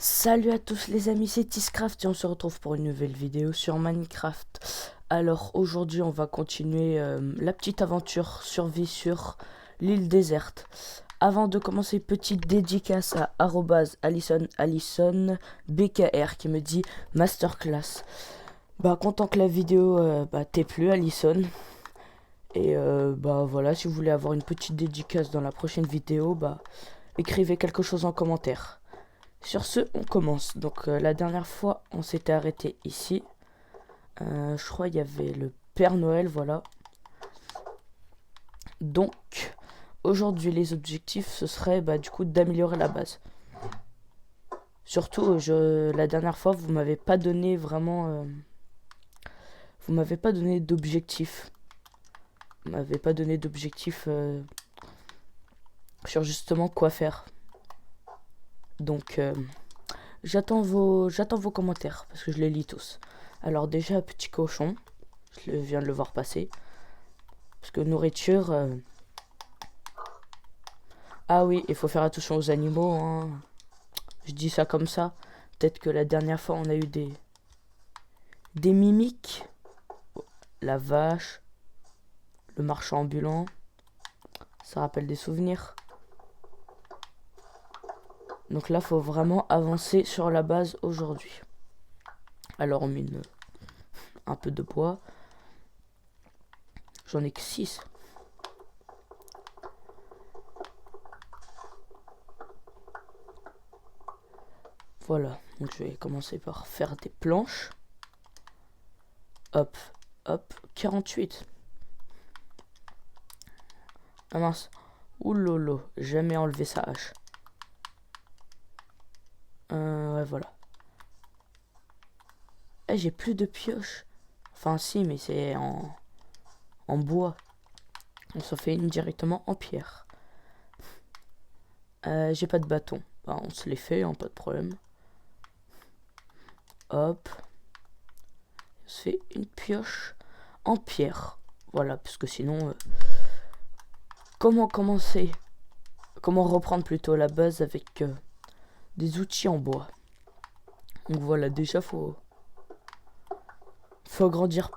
Salut à tous les amis, c'est Tiscraft et on se retrouve pour une nouvelle vidéo sur Minecraft. Alors aujourd'hui on va continuer la petite aventure survie sur l'île déserte. Avant de commencer, petite dédicace à @Alison BKR qui me dit masterclass. Bah content que la vidéo t'ait plu Alison. Et voilà, si vous voulez avoir une petite dédicace dans la prochaine vidéo, écrivez quelque chose en commentaire. Sur ce, on commence. Donc la dernière fois, on s'était arrêté ici. Je crois il y avait le Père Noël, voilà. Donc, aujourd'hui, les objectifs, ce serait du coup d'améliorer la base. Surtout, la dernière fois, vous m'avez pas donné vraiment... vous m'avez pas donné d'objectifs. Vous m'avez pas donné d'objectifs sur justement quoi faire. Donc... J'attends vos commentaires parce que je les lis tous. Alors déjà, petit cochon, je viens de le voir passer. Parce que nourriture... Ah oui, il faut faire attention aux animaux. Hein. Je dis ça comme ça. Peut-être que la dernière fois, on a eu des mimiques. La vache. Le marchand ambulant. Ça rappelle des souvenirs. Donc là, faut vraiment avancer sur la base aujourd'hui. Alors on mine un peu de bois. J'en ai que 6. Voilà, donc je vais commencer par faire des planches. Hop, hop, 48. Ah mince. Oulolo, jamais enlevé sa hache. Ouais, voilà. Eh, j'ai plus de pioche. Enfin, si, mais c'est en bois. On s'en fait une directement en pierre. J'ai pas de bâton. On se les fait, hein, pas de problème. Hop. On se fait une pioche en pierre. Voilà, parce que sinon... comment commencer? Comment reprendre plutôt la base avec des outils en bois? Donc voilà, déjà faut agrandir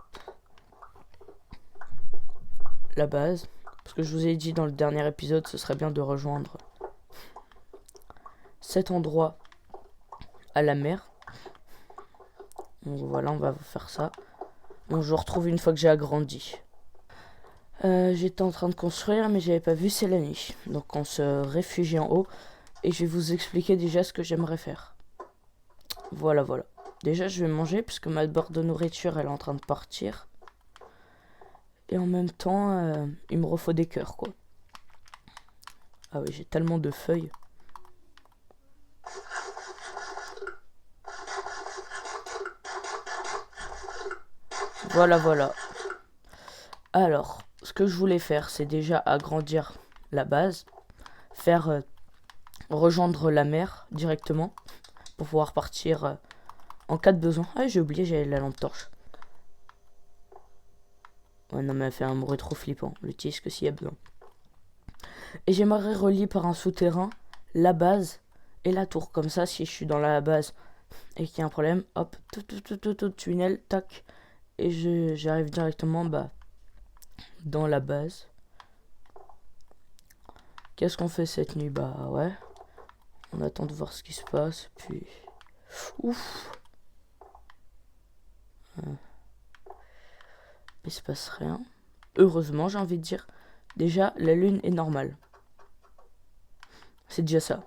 la base. Parce que je vous ai dit dans le dernier épisode, ce serait bien de rejoindre cet endroit à la mer. Donc voilà, on va faire ça. Bon, je vous retrouve une fois que j'ai agrandi. J'étais en train de construire, mais j'avais pas vu, c'est la nuit. Donc on se réfugie en haut. Et je vais vous expliquer déjà ce que j'aimerais faire. Voilà, voilà. Déjà, je vais manger, puisque ma barre de nourriture, elle est en train de partir. Et en même temps, il me refaut des cœurs, quoi. Ah oui, j'ai tellement de feuilles. Voilà, voilà. Alors, ce que je voulais faire, c'est déjà agrandir la base. Faire rejoindre la mer directement. Pour pouvoir partir en cas de besoin. Ah, j'ai oublié, j'avais la lampe torche. Ouais, non, mais elle fait un bruit trop flippant. L'utilise que s'il y a besoin. Et j'aimerais relier par un souterrain la base et la tour. Comme ça, si je suis dans la base et qu'il y a un problème, hop, tout, tunnel, tac. Et j'arrive directement dans la base. Qu'est-ce qu'on fait cette nuit? Ouais. On attend de voir ce qui se passe. Puis... Ouf. Il se passe rien. Heureusement, j'ai envie de dire. Déjà, la lune est normale. C'est déjà ça.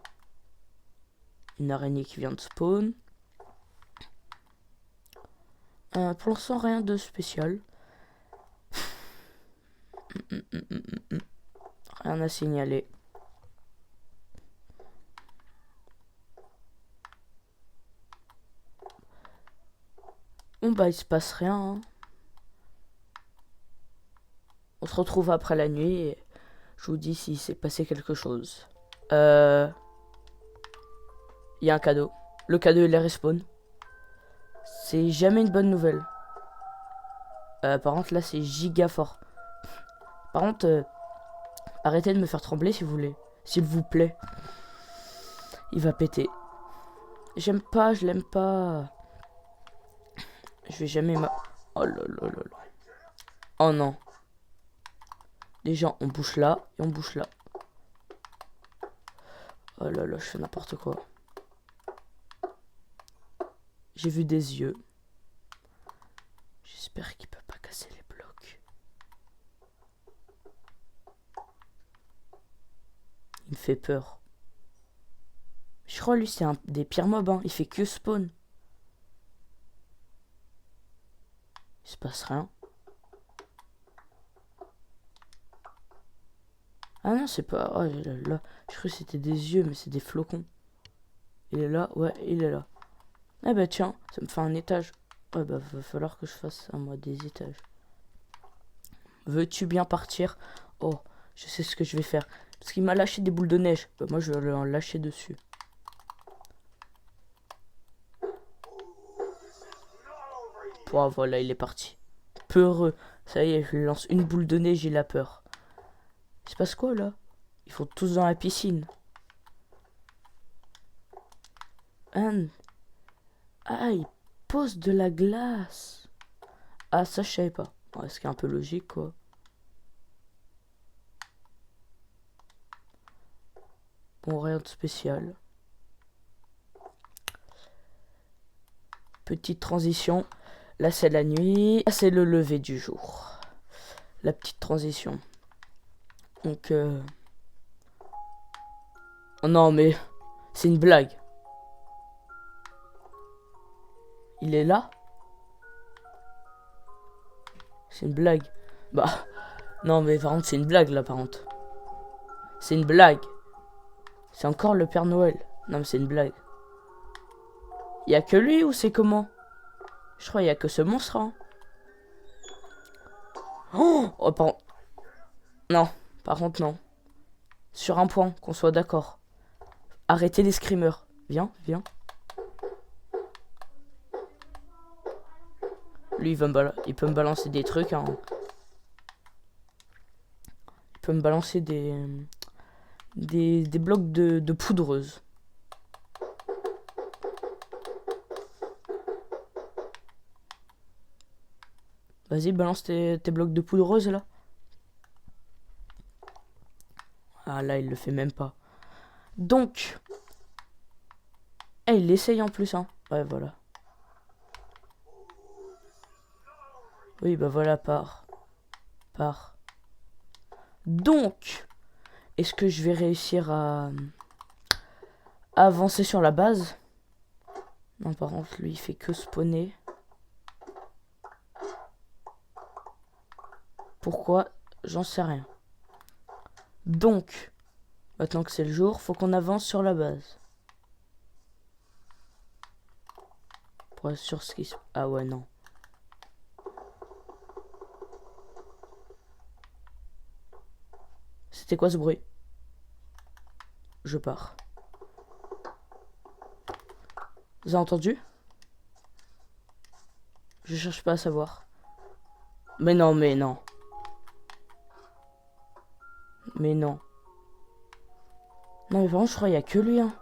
Une araignée qui vient de spawn. Pour l'instant, rien de spécial. Rien à signaler. Bon, il se passe rien. Hein. On se retrouve après la nuit et je vous dis s'il s'est passé quelque chose. Il y a un cadeau. Le cadeau, il est respawn. C'est jamais une bonne nouvelle. Par contre, là, c'est giga fort. Par contre, arrêtez de me faire trembler si vous voulez. S'il vous plaît. Il va péter. J'aime pas, je l'aime pas. Je vais jamais Oh là là là là. Oh non. Déjà, on bouge là et on bouge là. Oh là là, je fais n'importe quoi. J'ai vu des yeux. J'espère qu'il peut pas casser les blocs. Il me fait peur. Je crois lui c'est un des pires mobs, hein. Il fait que spawn. Il se passe rien. Ah non, c'est pas... Oh là là. Je crois que c'était des yeux, mais c'est des flocons. Il est là, ouais, il est là. Ah bah tiens, ça me fait un étage. Ouais bah va falloir que je fasse à moi des étages. Veux-tu bien partir? Oh, je sais ce que je vais faire. Parce qu'il m'a lâché des boules de neige. Bah moi je vais en lâcher dessus. Oh voilà, il est parti. Peureux. Ça y est, je lui lance une boule de neige, il a peur. Il se passe quoi là? Ils font tous dans la piscine. Ah, il pose de la glace. Ah, ça, je savais pas. Ouais, ce qui est un peu logique, quoi. Bon, rien de spécial. Petite transition. Là, c'est la nuit. Là, c'est le lever du jour. La petite transition. Donc, oh non, mais c'est une blague. Il est là? C'est une blague. Bah, non, mais par contre, c'est une blague, là, par contre. C'est une blague. C'est encore le Père Noël. Non, mais c'est une blague. Y a que lui ou c'est comment? Je crois qu'il y a que ce monstre, hein. Oh, pardon. Non, par contre, non. Sur un point, qu'on soit d'accord. Arrêtez les screamers. Viens, viens. Lui, il peut me balancer des trucs, hein. Il peut me balancer des blocs de poudreuse. Vas-y, balance tes blocs de poudreuse, là. Ah, là, il le fait même pas. Donc... Eh, il l'essaye en plus, hein. Ouais, voilà. Oui, bah voilà, part. Donc, est-ce que je vais réussir à avancer sur la base? Non, par contre, lui, il fait que spawner. Pourquoi? J'en sais rien. Donc, maintenant que c'est le jour, faut qu'on avance sur la base. Pour être sûr ce qui se... Ah ouais, non. C'était quoi ce bruit? Je pars. Vous avez entendu? Je cherche pas à savoir. Mais non, mais non. Mais non. Non, mais vraiment, je crois qu'il y a que lui, hein.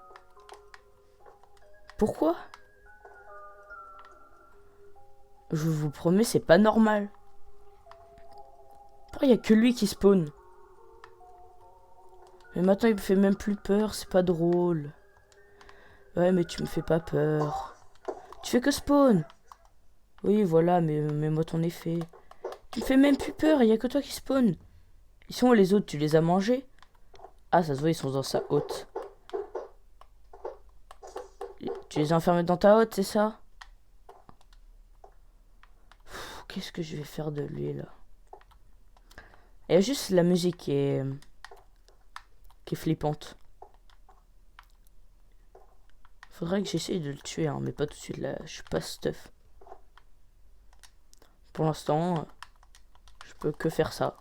Pourquoi? Je vous promets, c'est pas normal. Pourquoi il y a que lui qui spawn? Mais maintenant, il me fait même plus peur, c'est pas drôle. Ouais, mais tu me fais pas peur. Tu fais que spawn. Oui, voilà, mais mets-moi ton effet. Tu me fais même plus peur, il y a que toi qui spawn. Ils sont où les autres? Tu les as mangés? Ah, ça se voit, ils sont dans sa hotte. Tu les as enfermés dans ta hotte, c'est ça? Qu'est-ce que je vais faire de lui, là? Il y a juste la musique qui est flippante. Faudrait que j'essaye de le tuer, hein, mais pas tout de suite, là. Je suis pas stuff. Pour l'instant, je peux que faire ça.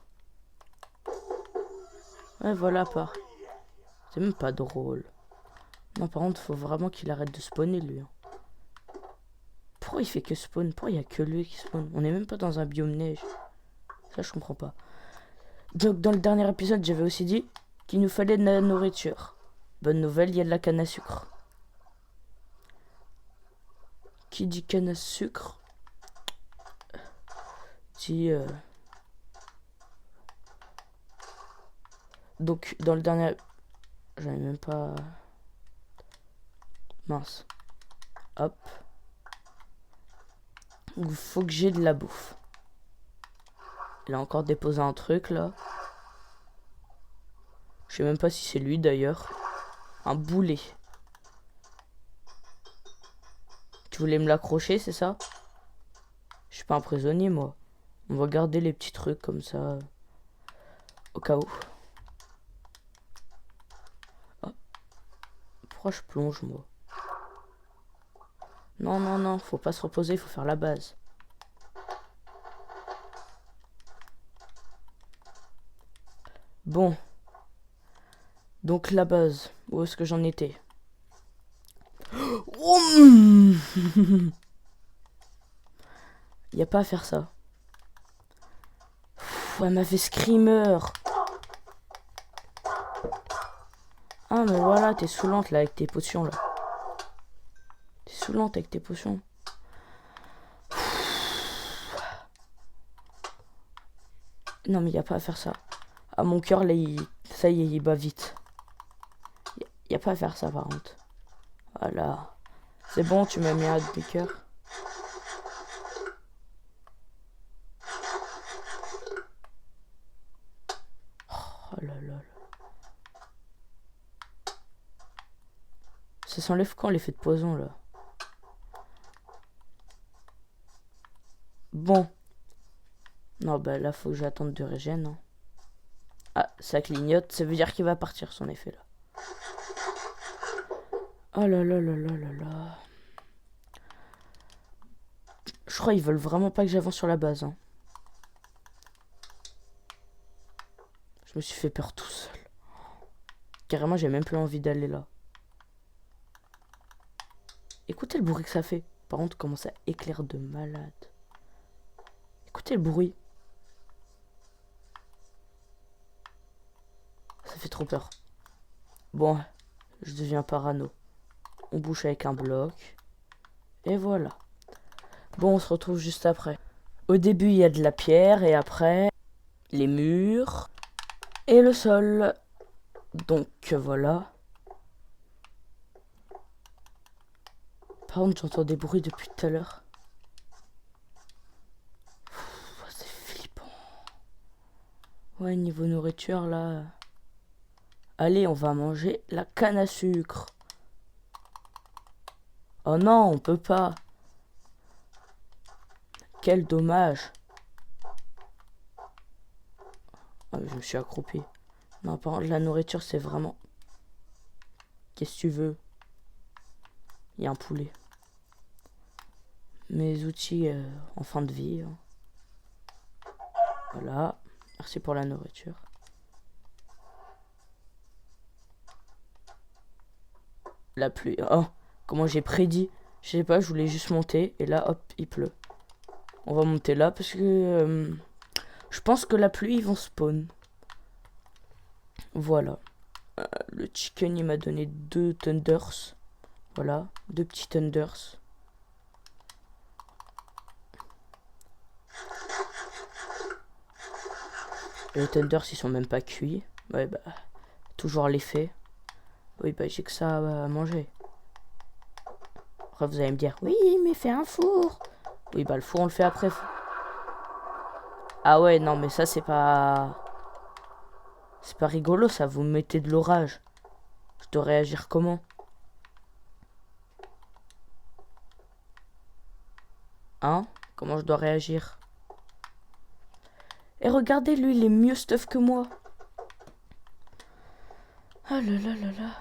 Ouais, voilà, part. C'est même pas drôle. Non, par contre, faut vraiment qu'il arrête de spawner, lui. Hein. Pourquoi il fait que spawn? Pourquoi il y a que lui qui spawn? On est même pas dans un biome neige. Ça, je comprends pas. Donc, dans le dernier épisode, j'avais aussi dit qu'il nous fallait de la nourriture. Bonne nouvelle, il y a de la canne à sucre. qui dit canne à sucre dit... Donc, dans le dernier... J'en ai même pas... Mince. Hop. Il faut que j'ai de la bouffe. Il a encore déposé un truc, là. Je sais même pas si c'est lui, d'ailleurs. Un boulet. Tu voulais me l'accrocher, c'est ça? Je suis pas un prisonnier, moi. On va garder les petits trucs comme ça. Au cas où. Oh. Pourquoi je plonge, moi? Non, non, non. Faut pas se reposer, faut faire la base. Bon. Donc la base. Où est-ce que j'en étais? Y a pas à faire ça. Elle m'a fait screamer. Ah mais voilà, t'es saoulante là avec tes potions là. T'es saoulante avec tes potions. Non mais y a pas à faire ça. Ah mon cœur là, ça y est, il bat vite. Y a pas à faire ça par contre. Voilà. C'est bon, tu m'as mis un demi-cœur. Oh là là là. Ça s'enlève quand l'effet de poison là? Bon. Non bah là faut que j'attende de régène. Hein. Ah ça clignote, ça veut dire qu'il va partir son effet là. Oh là là là là là là. Je crois qu'ils veulent vraiment pas que j'avance sur la base. Hein. Je me suis fait peur tout seul. Carrément j'ai même plus envie d'aller là. Écoutez le bruit que ça fait. Par contre comment ça éclaire de malade. Écoutez le bruit. Ça fait trop peur. Bon, je deviens parano. On bouche avec un bloc. Et voilà. Bon, on se retrouve juste après. Au début, il y a de la pierre et après, les murs et le sol. Donc, voilà. Par contre, j'entends des bruits depuis tout à l'heure. C'est flippant. Ouais, niveau nourriture, là... Allez, on va manger la canne à sucre. Oh non, on peut pas. Quel dommage. Ah, je me suis accroupi. Non, par contre, la nourriture, c'est vraiment... Qu'est-ce que tu veux? Il y a un poulet. Mes outils en fin de vie. Hein. Voilà. Merci pour la nourriture. La pluie. Oh, comment j'ai prédit. Je sais pas, je voulais juste monter. Et là, hop, il pleut. On va monter là parce que... je pense que la pluie, ils vont spawn. Voilà. Le chicken, il m'a donné 2 thunders. Voilà, 2 petits thunders. Les thunders, ils sont même pas cuits. Ouais, bah, toujours l'effet. Oui, bah, j'ai que ça à manger. Après, vous allez me dire, oui, mais fais un four. Oui, bah, le four, on le fait après. Ah ouais, non, mais ça, c'est pas... C'est pas rigolo, ça. Vous me mettez de l'orage. Je dois réagir comment? Hein? Comment je dois réagir? Et regardez, lui, il est mieux stuff que moi. Ah là là là là.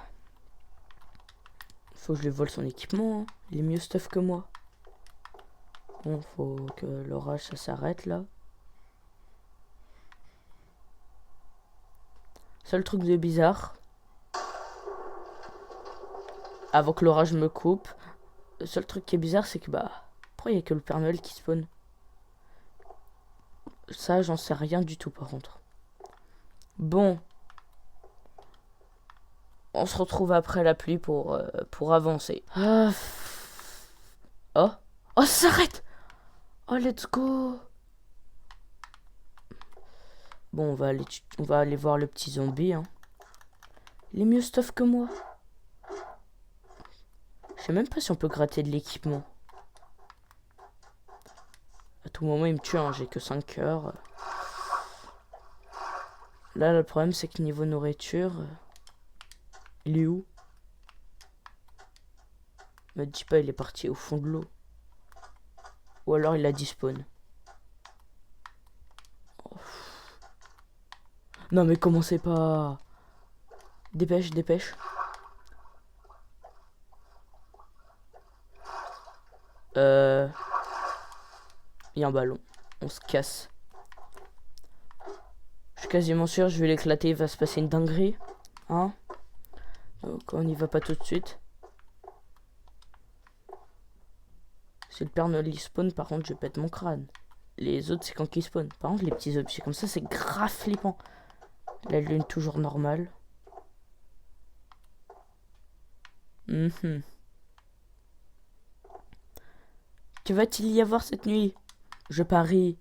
Faut que je lui vole son équipement. Hein. Il est mieux stuff que moi. Bon, faut que l'orage, ça s'arrête, là. Seul truc de bizarre. Avant que l'orage me coupe. Le seul truc qui est bizarre, c'est que, bah... Pourquoi il n'y a que le Père Noël qui spawn? Ça, j'en sais rien du tout, par contre. Bon. On se retrouve après la pluie pour avancer. Ah. Oh, Oh, ça s'arrête. Oh, let's go. Bon, on va aller voir le petit zombie. Hein. Il est mieux stuff que moi. Je sais même pas si on peut gratter de l'équipement. À tout moment, il me tue. Hein. J'ai que 5 cœurs. Là, le problème, c'est que niveau nourriture... il est où? Me dis pas, il est parti au fond de l'eau. Ou alors, il a despawn. Oh. Non, mais commencez pas... Dépêche, dépêche. Il y a un ballon. On se casse. Je suis quasiment sûr, je vais l'éclater, il va se passer une dinguerie. Hein? Donc on n'y va pas tout de suite. Si le Père Noël il spawn, par contre, je pète mon crâne. Les autres, c'est quand ils spawn. Par contre, les petits objets comme ça, c'est grave flippant. La lune toujours normale. Que va-t-il y avoir cette nuit? Je parie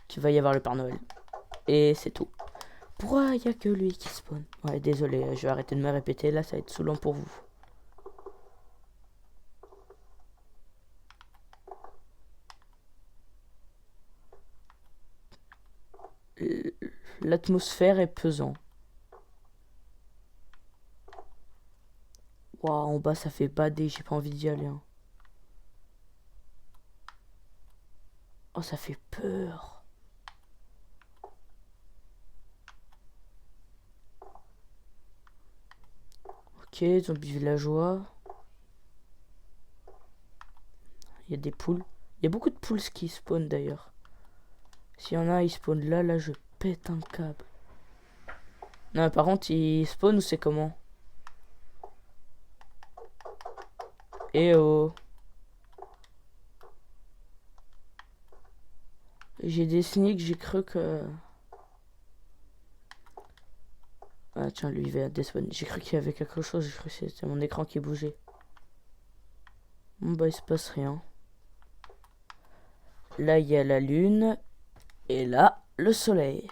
qu'il va y avoir le Père Noël. Et c'est tout. Pourquoi il n'y a que lui qui spawn? Ouais, désolé, je vais arrêter de me répéter. Là, ça va être saoulant pour vous. L'atmosphère est pesant. Waouh, en bas, ça fait bader. J'ai pas envie d'y aller. Hein. Oh, ça fait peur. Ok, zombies villageois. Il y a des poules. Il y a beaucoup de poules qui spawnent d'ailleurs. S'il y en a, ils spawnent là, là, je pète un câble. Non, par contre, ils spawnent ou c'est comment? Eh oh. J'ai des sneaks, j'ai cru que... Ah tiens, lui il va despawn. J'ai cru qu'il y avait quelque chose, j'ai cru que c'était mon écran qui bougeait. Bon bah il se passe rien. Là il y a la lune. Et là, le soleil.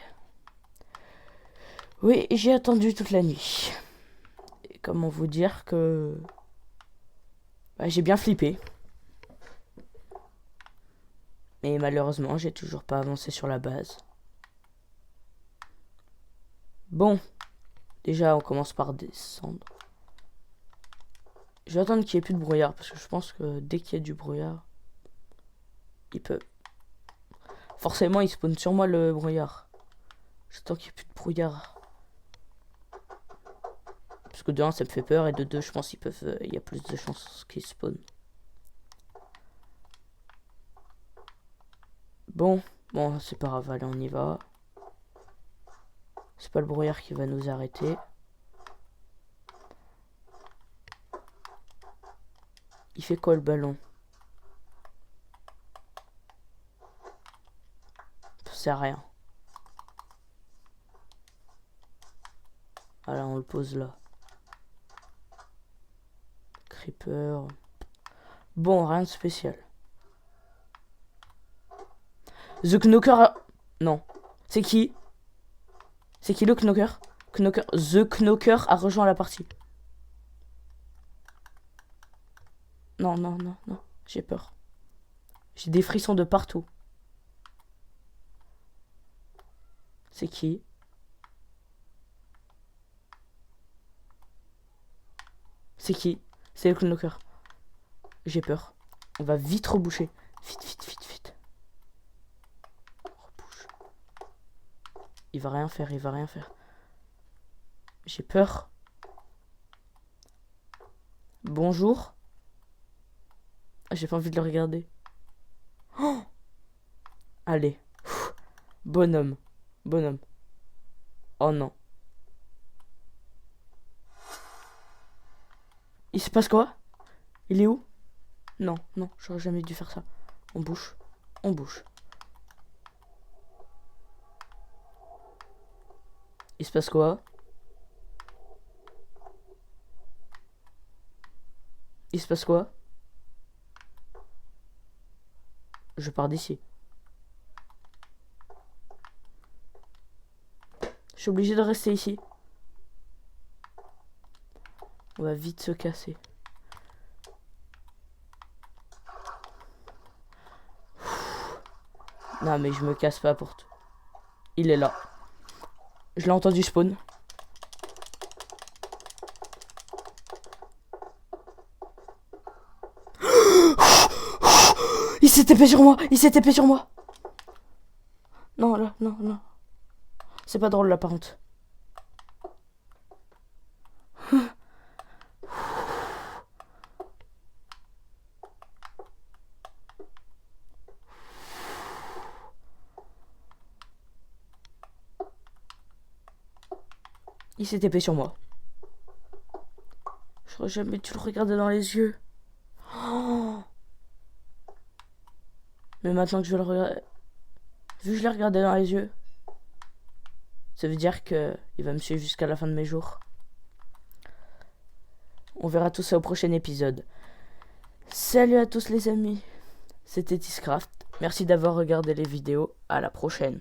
Oui, j'ai attendu toute la nuit. Et comment vous dire que... Bah, j'ai bien flippé. Mais malheureusement, j'ai toujours pas avancé sur la base. Bon. Déjà, on commence par descendre. Je vais attendre qu'il n'y ait plus de brouillard. Parce que je pense que dès qu'il y a du brouillard, il peut... Forcément, il spawn sur moi le brouillard. J'attends qu'il n'y ait plus de brouillard. Parce que de 1, ça me fait peur. Et de 2, je pense qu'il y a plus de chances qu'ils spawnent. Bon, c'est pas grave, allez, on y va. C'est pas le brouillard qui va nous arrêter. Il fait quoi le ballon? Ça sert à rien. Voilà, on le pose là. Creeper. Bon, rien de spécial. The Knocker a... Non. C'est qui? C'est qui le Knocker? The Knocker a rejoint la partie. Non, non, non, non. J'ai peur. J'ai des frissons de partout. C'est qui? C'est qui? C'est le Knocker. J'ai peur. On va vite reboucher. Vite, vite, vite, vite. Rebouche. Il va rien faire, il va rien faire. J'ai peur. Bonjour. J'ai pas envie de le regarder. Oh, allez. Bonhomme. Bonhomme. Oh non. Il se passe quoi? Il est où? Non, non, j'aurais jamais dû faire ça. On bouge. On bouge. Il se passe quoi? Il se passe quoi? Je pars d'ici. Je suis obligé de rester ici. On va vite se casser. Non mais je me casse pas pour tout. Il est là. Je l'ai entendu spawn. Il s'est TP sur moi. Il s'est TP sur moi. Non là, non, non. C'est pas drôle là par contre. Il s'est TP sur moi. J'aurais jamais dû le regarder dans les yeux. Oh. Mais maintenant que je le regarde, vu que je l'ai regardé dans les yeux, ça veut dire que il va me suivre jusqu'à la fin de mes jours. On verra tout ça au prochain épisode. Salut à tous les amis. C'était Tiscraft. Merci d'avoir regardé les vidéos. À la prochaine.